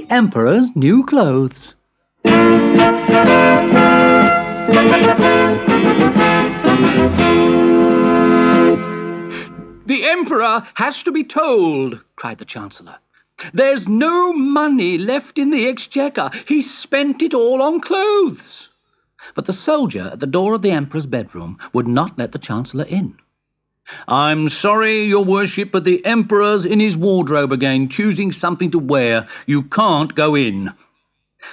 the Emperor's new clothes. The Emperor has to be told, cried the Chancellor. There's no money left in the Exchequer. He's spent it all on clothes. But the soldier at the door of the Emperor's bedroom would not let the Chancellor in. I'm sorry, your worship, but the Emperor's in his wardrobe again, choosing something to wear. You can't go in.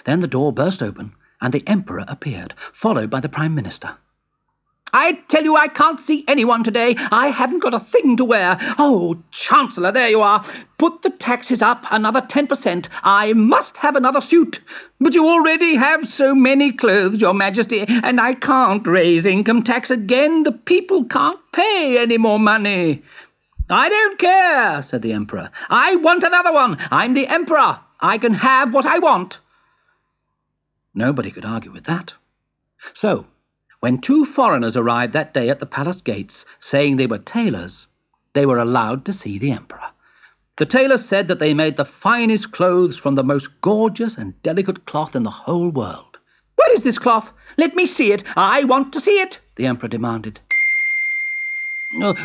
Then the door burst open, and the Emperor appeared, followed by the Prime Minister. I tell you, I can't see anyone today. I haven't got a thing to wear. Oh, Chancellor, there you are. Put the taxes up another 10%. I must have another suit. But you already have so many clothes, Your Majesty, and I can't raise income tax again. The people can't pay any more money. I don't care, said the Emperor. I want another one. I'm the Emperor. I can have what I want. Nobody could argue with that. So, when 2 foreigners arrived that day at the palace gates, saying they were tailors, they were allowed to see the Emperor. The tailors said that they made the finest clothes from the most gorgeous and delicate cloth in the whole world. Where is this cloth? Let me see it. I want to see it, the Emperor demanded.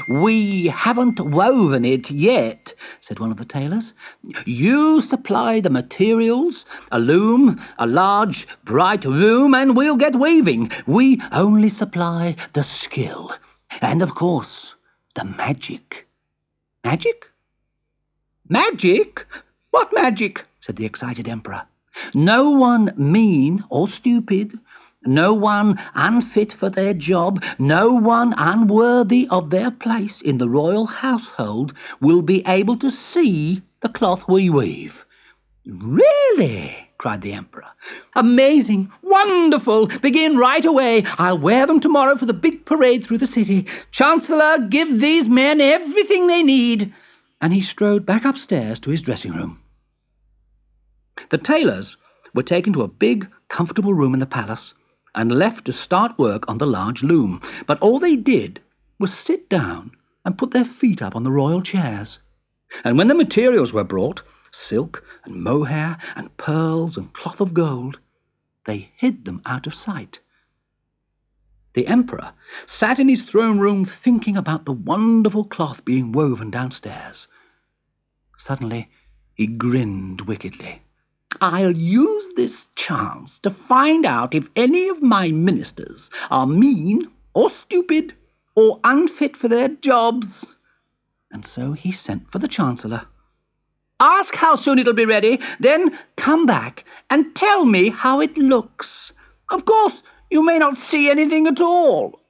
We haven't woven it yet, said one of the tailors. You supply the materials, a loom, a large, bright loom, and we'll get weaving. We only supply the skill, and, of course, the magic. Magic? Magic? What magic? Said the excited Emperor. No one mean or stupid, no one unfit for their job, no one unworthy of their place in the royal household will be able to see the cloth we weave. Really? Cried the Emperor. Amazing! Wonderful! Begin right away. I'll wear them tomorrow for the big parade through the city. Chancellor, give these men everything they need. And he strode back upstairs to his dressing room. The tailors were taken to a big, comfortable room in the palace and left to start work on the large loom. But all they did was sit down and put their feet up on the royal chairs. And when the materials were brought, silk and mohair and pearls and cloth of gold, they hid them out of sight. The Emperor sat in his throne room thinking about the wonderful cloth being woven downstairs. Suddenly he grinned wickedly. I'll use this chance to find out if any of my ministers are mean or stupid or unfit for their jobs. And so he sent for the Chancellor. Ask how soon it'll be ready, then come back and tell me how it looks. Of course, you may not see anything at all.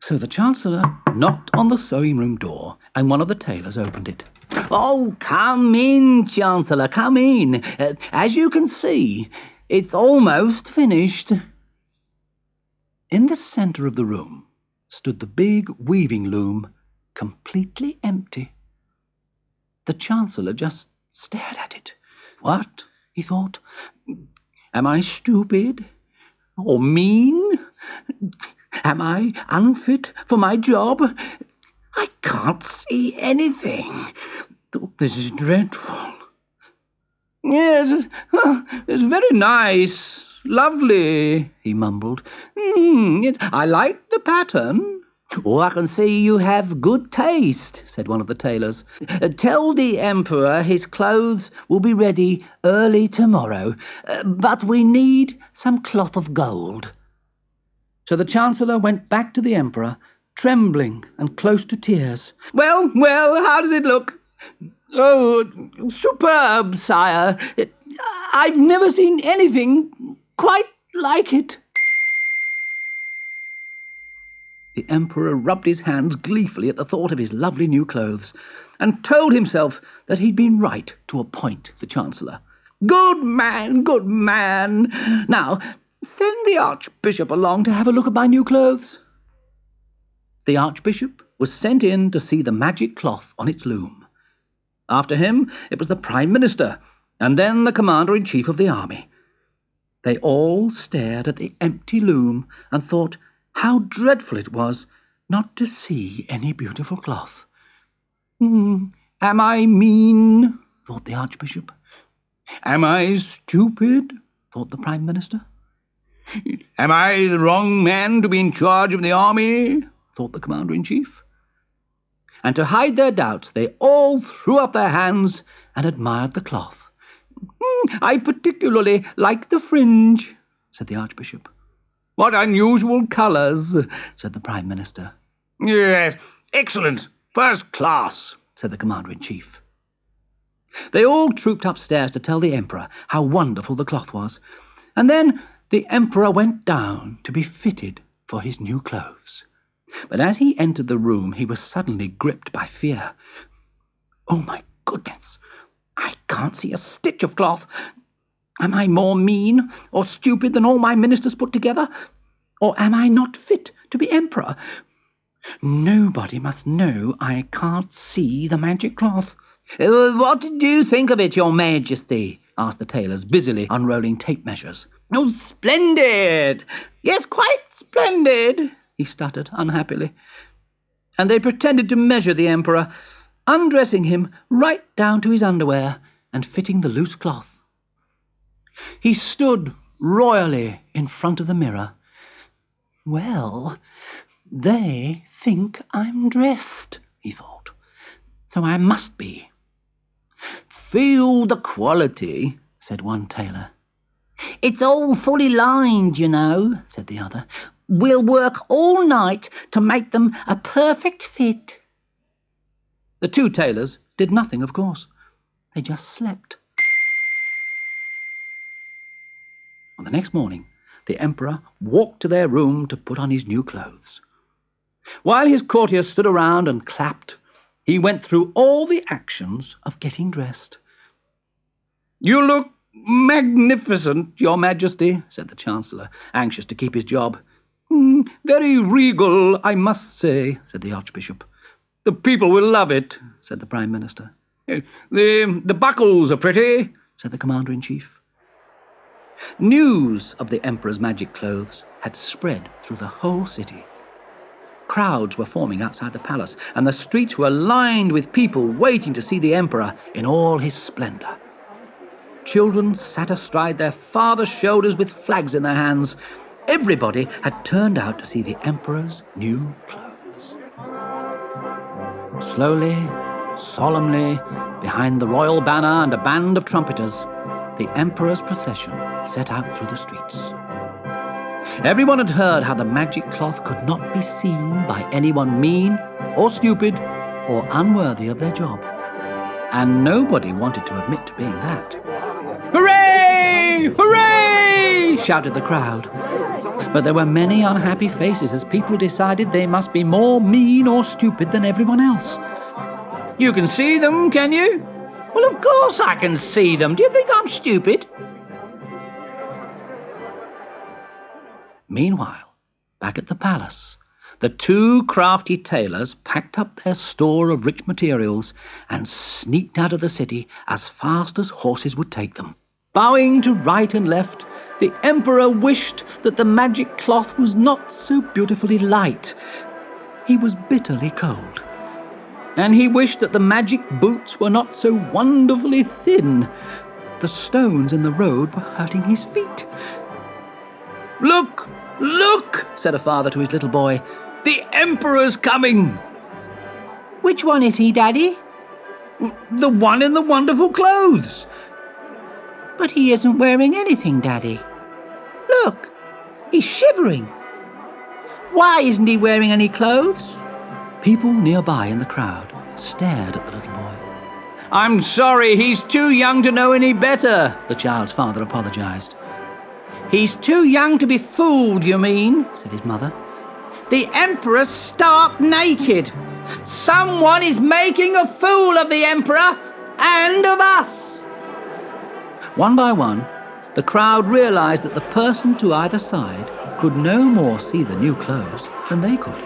So the Chancellor knocked on the sewing room door, and one of the tailors opened it. Oh, come in, Chancellor, come in. As you can see, it's almost finished. In the centre of the room stood the big weaving loom, completely empty. The Chancellor just stared at it. What, he thought, am I stupid or mean? Am I unfit for my job? I can't see anything. This is dreadful. Yes, it's very nice, lovely, he mumbled. I like the pattern. Oh, I can see you have good taste, said one of the tailors. Tell the Emperor his clothes will be ready early tomorrow, but we need some cloth of gold. So the Chancellor went back to the Emperor, trembling and close to tears. Well, how does it look? Oh, superb, sire. I've never seen anything quite like it. The Emperor rubbed his hands gleefully at the thought of his lovely new clothes, and told himself that he'd been right to appoint the Chancellor. Good man, good man. Now, send the Archbishop along to have a look at my new clothes. The Archbishop was sent in to see the magic cloth on its loom. After him, it was the Prime Minister, and then the Commander-in-Chief of the army. They all stared at the empty loom and thought how dreadful it was not to see any beautiful cloth. Am I mean? Thought the Archbishop. Am I stupid? Thought the Prime Minister. Am I the wrong man to be in charge of the army? Thought the Commander-in-Chief. And to hide their doubts, they all threw up their hands and admired the cloth. I particularly like the fringe, said the Archbishop. What unusual colours, said the Prime Minister. Yes, excellent, first class, said the Commander-in-Chief. They all trooped upstairs to tell the Emperor how wonderful the cloth was, and then the Emperor went down to be fitted for his new clothes. But as he entered the room, he was suddenly gripped by fear. Oh, my goodness! I can't see a stitch of cloth. Am I more mean or stupid than all my ministers put together? Or am I not fit to be emperor? Nobody must know I can't see the magic cloth. What did you think of it, Your Majesty? Asked the tailors, busily unrolling tape measures. Oh, splendid! Yes, quite splendid, he stuttered unhappily. And they pretended to measure the emperor, undressing him right down to his underwear and fitting the loose cloth. He stood royally in front of the mirror. Well, they think I'm dressed, he thought, so I must be. Feel the quality, said one tailor. It's all fully lined, you know, said the other. We'll work all night to make them a perfect fit. The two tailors did nothing, of course. They just slept. On the next morning, the Emperor walked to their room to put on his new clothes. While his courtiers stood around and clapped, he went through all the actions of getting dressed. You look magnificent, Your Majesty, said the Chancellor, anxious to keep his job. Very regal, I must say, said the Archbishop. The people will love it, said the Prime Minister. The buckles are pretty, said the Commander-in-Chief. News of the Emperor's magic clothes had spread through the whole city. Crowds were forming outside the palace, and the streets were lined with people waiting to see the Emperor in all his splendour. Children sat astride their fathers' shoulders with flags in their hands. Everybody had turned out to see the Emperor's new clothes. Slowly, solemnly, behind the royal banner and a band of trumpeters, the Emperor's procession set out through the streets. Everyone had heard how the magic cloth could not be seen by anyone mean or stupid or unworthy of their job. And nobody wanted to admit to being that. Hooray! Hooray! Shouted the crowd. But there were many unhappy faces as people decided they must be more mean or stupid than everyone else. You can see them, can you? Well, of course I can see them. Do you think I'm stupid? Meanwhile, back at the palace, the two crafty tailors packed up their store of rich materials and sneaked out of the city as fast as horses would take them. Bowing to right and left, the Emperor wished that the magic cloth was not so beautifully light. He was bitterly cold. And he wished that the magic boots were not so wonderfully thin. The stones in the road were hurting his feet. Look! Look! Said a father to his little boy. The Emperor's coming! Which one is he, Daddy? The one in the wonderful clothes. But he isn't wearing anything, Daddy. Look, he's shivering. Why isn't he wearing any clothes? People nearby in the crowd stared at the little boy. I'm sorry, he's too young to know any better, the child's father apologized. He's too young to be fooled, you mean, said his mother. The Emperor's stark naked. Someone is making a fool of the Emperor and of us. One by one, the crowd realized that the person to either side could no more see the new clothes than they could.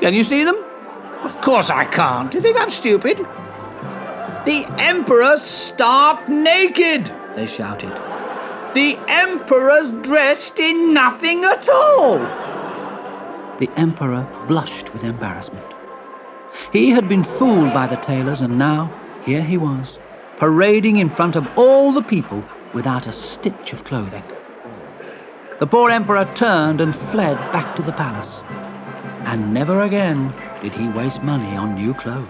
Can you see them? Of course I can't. Do you think I'm stupid? The Emperor's stark naked, they shouted. The Emperor's dressed in nothing at all. The Emperor blushed with embarrassment. He had been fooled by the tailors, and now here he was, parading in front of all the people without a stitch of clothing. The poor emperor turned and fled back to the palace, and never again did he waste money on new clothes.